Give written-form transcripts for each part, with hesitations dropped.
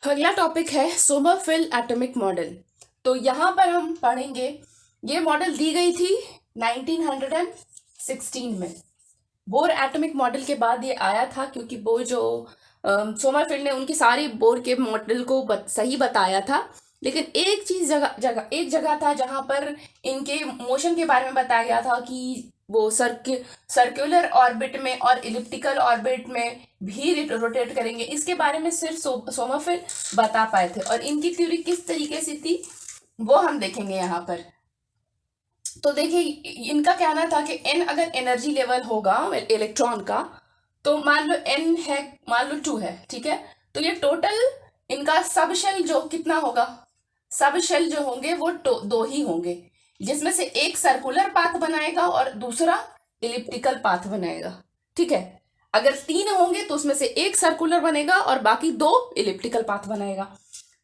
अगला टॉपिक है Sommerfeld atomic model. तो यहाँ पर हम पढ़ेंगे, ये मॉडल दी गई थी 1916 में। बोर एटॉमिक मॉडल के बाद ये आया था, क्योंकि बोर जो सोमरफेल्ड ने उनके सारे बोर के मॉडल को सही बताया था, लेकिन एक चीज एक जगह था जहां पर इनके मोशन के बारे में बताया गया था कि वो सर्कुलर ऑर्बिट में और इलिप्टिकल ऑर्बिट में भी रोटेट करेंगे। इसके बारे में सिर्फ सोमरफेल्ड बता पाए थे, और इनकी थ्योरी किस तरीके से थी वो हम देखेंगे यहाँ पर। तो देखिए, इनका कहना था कि n अगर एनर्जी लेवल होगा इलेक्ट्रॉन का, तो मान लो n है, मान लो 2 है, ठीक है। तो ये टोटल इनका सब शेल जो कितना होगा, सब शेल जो होंगे वो दो ही होंगे, जिसमें से एक सर्कुलर पाथ बनाएगा और दूसरा इलिप्टिकल पाथ बनाएगा, ठीक है। अगर 3 होंगे तो उसमें से एक सर्कुलर बनेगा और बाकी 2 इलिप्टिकल पाथ बनाएगा।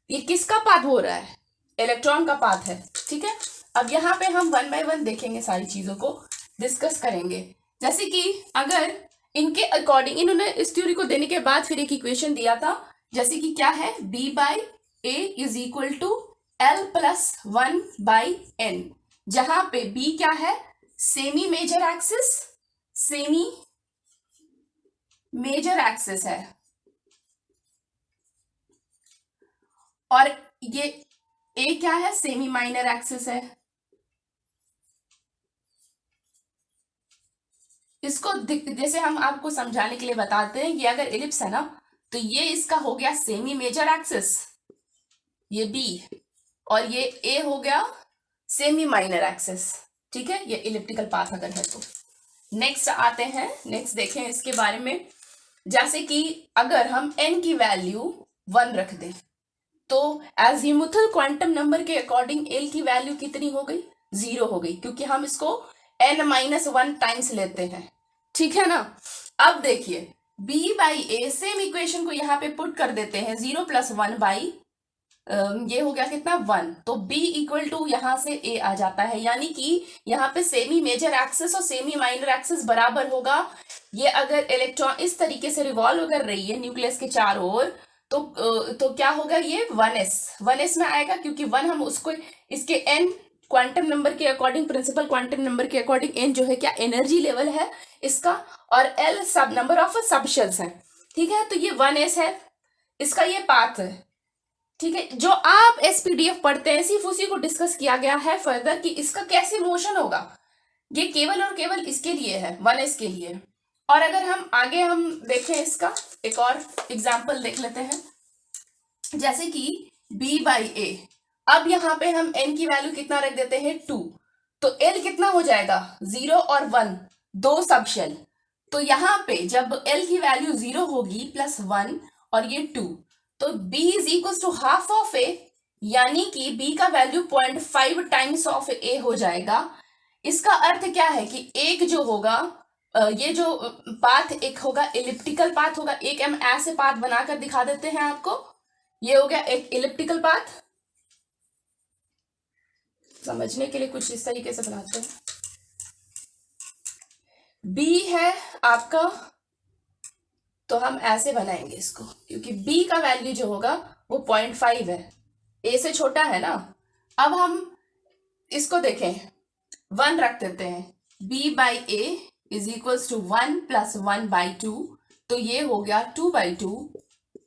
ये किसका पाथ हो रहा है? इलेक्ट्रॉन का पाथ है, ठीक है। अब यहाँ पे हम 1 बाय 1 देखेंगे, सारी चीजों को डिस्कस करेंगे। जैसे कि अगर इनके अकॉर्डिंग, इन्होंने इस थ्योरी को देने के बाद फिर एक इक्वेशन दिया था, जैसे कि क्या है, b by A is equal to L plus 1 by N, जहां पे b क्या है, semi major axis, semi major axis है, और ये a क्या है, सेमी माइनर एक्सिस है। इसको जैसे हम आपको समझाने के लिए बताते हैं, ये अगर इलिप्स है ना, तो ये इसका हो गया सेमी मेजर एक्सिस, ये b, और ये a हो गया सेमी माइनर एक्सिस, ठीक है। ये इलिप्टिकल पाथ अगर है तो। नेक्स्ट आते हैं, नेक्स्ट देखें इसके बारे में। जैसे कि अगर हम n की वैल्यू 1 रख दें, तो एजीमुथल क्वांटम नंबर के अकॉर्डिंग l की वैल्यू कितनी हो गई, 0 हो गई, क्योंकि हम इसको n-1 टाइम्स लेते हैं, ठीक है ना। अब देखिए, b by A, same equation को यहाँ पे पुट कर देते हैं, 0 प्लस 1 बाई ये हो गया कितना, 1, तो b इक्वल टू यहाँ से a आ जाता है, यानी कि यहाँ पे सेमी मेजर एक्सिस और सेमी माइनर एक्सिस बराबर होगा। ये अगर इलेक्ट्रॉन इस तरीके से रिवॉल्व कर रही है न्यूक्लियस के चारों ओर, तो क्या होगा, ये 1s में आएगा, क्योंकि 1 हम उसको इसके n क्वांटम नंबर के अकॉर्डिंग, प्रिंसिपल क्वांटम नंबर के अकॉर्डिंग n जो है क्या, एनर्जी लेवल है इसका, और l सब नंबर ऑफ सब शेल्स है, ठीक है। तो ये 1s है, इसका ये पाथ है, ठीक है। जो आप एसपीडीएफ पढ़ते हैं सिर्फ उसी को डिस्कस किया गया है फर्दर कि इसका कैसे मोशन होगा। ये केवल और केवल इसके लिए है, 1s के लिए। और अगर हम आगे हम देखें, इसका एक और एग्जांपल देख लेते हैं, जैसे कि b बाई ए। अब यहाँ पे हम n की वैल्यू कितना रख देते हैं, 2, तो l कितना हो जाएगा, 0 और 1, 2 सब शेल। तो यहाँ पे जब l की वैल्यू 0 होगी प्लस 1 और ये 2, तो b is equal to half of a, यानी कि b का वैल्यू 0.5 टाइम्स ऑफ a हो जाएगा। इसका अर्थ क्या है कि एक जो होगा, ये जो पाथ एक होगा इलिप्टिकल पाथ होगा, एक हम ऐसे पाथ बनाकर दिखा देते हैं आपको, ये हो गया एक इलिप्टिकल पाथ। समझने के लिए कुछ इस तरीके से बनाते हैं, b है आपका, तो हम ऐसे बनाएंगे इसको, क्योंकि b का वैल्यू जो होगा वो 0.5 है, a से छोटा है ना। अब हम इसको देखें, 1 रख देते हैं, b by A is equals to 1 plus 1 by 2, तो ये हो गया 2 बाई 2,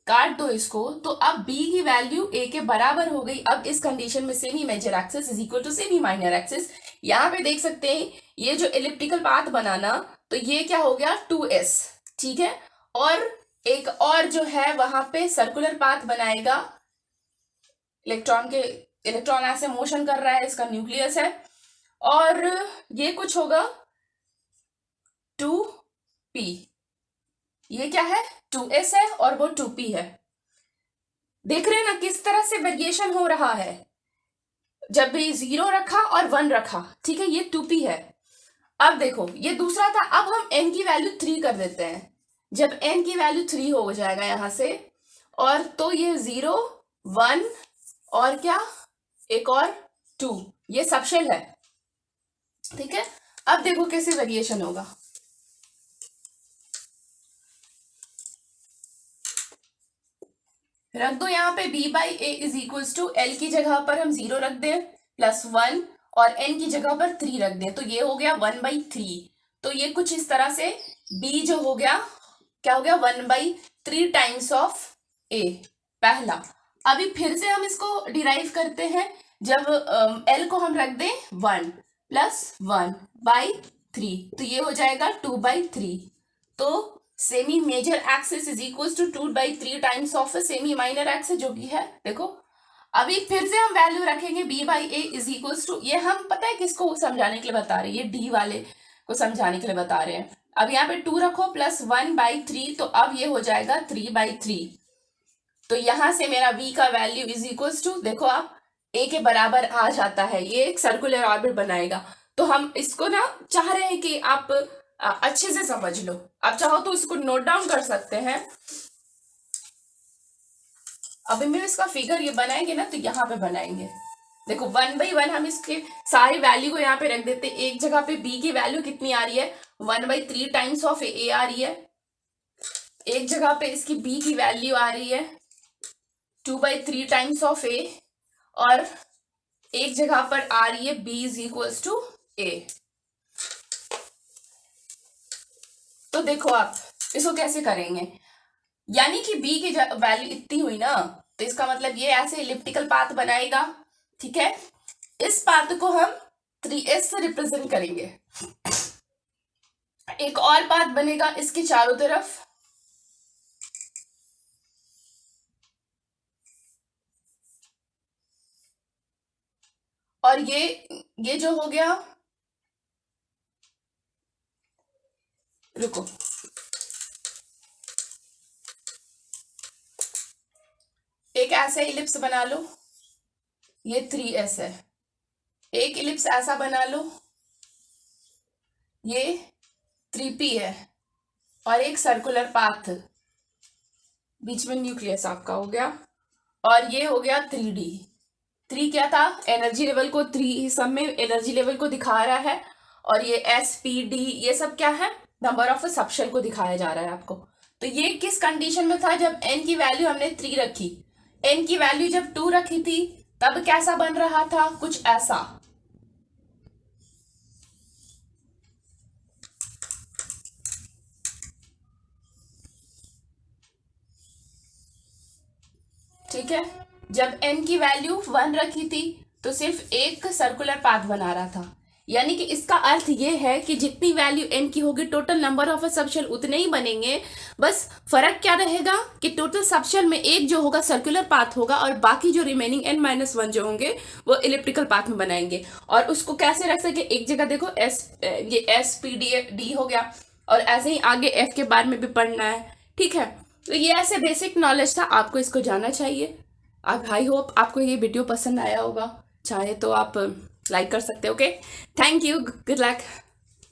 काट दो इसको, तो अब b की वैल्यू a के बराबर हो गई। अब इस कंडीशन में semi major axis is equal to semi minor axis, यहाँ पे देख सकते हैं ये जो इलिप्टिकल पाथ बनाना, तो ये क्या हो गया, 2s, ठीक है। और एक और जो है वहां पे सर्कुलर पाथ बनाएगा, इलेक्ट्रॉन ऐसे मोशन कर रहा है, इसका न्यूक्लियस है, और ये कुछ होगा 2p, ये क्या है, 2s है और वो 2p है। देख रहे हैं ना किस तरह से वेरिएशन हो रहा है, जब भी 0 रखा और 1 रखा, ठीक है, ये 2p है। अब देखो, ये दूसरा था, अब हम n की वैल्यू 3 कर देते हैं। जब n की वैल्यू 3 हो जाएगा यहां से, और तो ये 0, 1 और क्या, एक और 2, ये सबशेल है, ठीक है। अब देखो कैसे वेरिएशन होगा, रख दो यहाँ पे b by A is equals to L की जगह पर हम 0 रख दें +1 और n की जगह पर 3 रख दें, तो ये हो गया 1/3। तो ये कुछ इस तरह से b जो हो गया क्या हो गया 1/3 टाइम्स ऑफ a पहला। अभी फिर से हम इसको डिराइव करते हैं, जब l को हम रख दें 1 + 1/3 तो ये हो जाएगा 2/3। तो semi major axis is equals to 2/3 times of semi minor axis जो कि है, देखो अभी फिर से हम वैल्यू रखेंगे b by A is equals to, ये हम पता है किसको समझाने के लिए बता रहे हैं, ये d वाले को समझाने के लिए बता रहे हैं। अब यहाँ पे 2 रखो +1/3 तो अब ये हो जाएगा 3/3। तो यहां से मेरा v का वैल्यू इज इक्वल्स टू, देखो आप a के बराबर आ जाता है, ये एक सर्कुलर ऑर्बिट बनाएगा। तो हम इसको ना चाह रहे हैं कि आप अच्छे से समझ लो, आप चाहो तो इसको नोट डाउन कर सकते हैं। अभी मैं इसका फिगर ये बनाएंगे ना तो यहाँ पे बनाएंगे, देखो 1/1 हम इसके सारी वैल्यू को यहाँ पे रख देते हैं। एक जगह पे b की वैल्यू कितनी आ रही है 1/3 टाइम्स ऑफ a आ रही है, एक जगह पे इसकी b की वैल्यू आ रही है 2/3 टाइम्स ऑफ a, और एक जगह पर आ रही है b is equals to a। तो देखो आप इसको कैसे करेंगे, यानी कि b की वैल्यू इतनी हुई ना, तो इसका मतलब ये ऐसे इलिप्टिकल पाथ बनाएगा, ठीक है। इस पाथ को हम 3s से रिप्रेजेंट करेंगे। एक और पाथ बनेगा इसके चारों तरफ, और ये जो हो गया, रुको एक ऐसा इलिप्स बना लो, ये 3s है। एक इलिप्स ऐसा बना लो, ये 3p है, और एक सर्कुलर पाथ बीच में न्यूक्लियस आपका हो गया, और ये हो गया 3d। 3 क्या था, एनर्जी लेवल को 3 सब में एनर्जी लेवल को दिखा रहा है, और ये s,p,d ये सब क्या है, नंबर ऑफ सबशेल को दिखाया जा रहा है आपको। तो ये किस कंडीशन में था, जब n की वैल्यू हमने 3 रखी, n की वैल्यू जब 2 रखी थी तब कैसा बन रहा था, कुछ ऐसा। ठीक है, जब n की वैल्यू 1 रखी थी तो सिर्फ एक सर्कुलर पाथ बना रहा था, यानी कि इसका अर्थ ये है कि जितनी वैल्यू n की होगी टोटल नंबर ऑफ सबशेल उतने ही बनेंगे, बस फर्क क्या रहेगा कि टोटल सबशेल में एक जो होगा सर्कुलर पाथ होगा, और बाकी जो रिमेनिंग n-1 जो होंगे वो इलिप्टिकल पाथ में बनाएंगे। और उसको कैसे रख सके, एक जगह देखो ये s,p,d हो गया, और ऐसे ही आगे f के बारे में भी पढ़ना है, ठीक है। तो ये ऐसे बेसिक नॉलेज था, आपको इसको जानना चाहिए। अब आई होप आपको ये वीडियो पसंद आया होगा, चाहे तो आप लाइक कर सकते हो। Okay, thank you, good luck.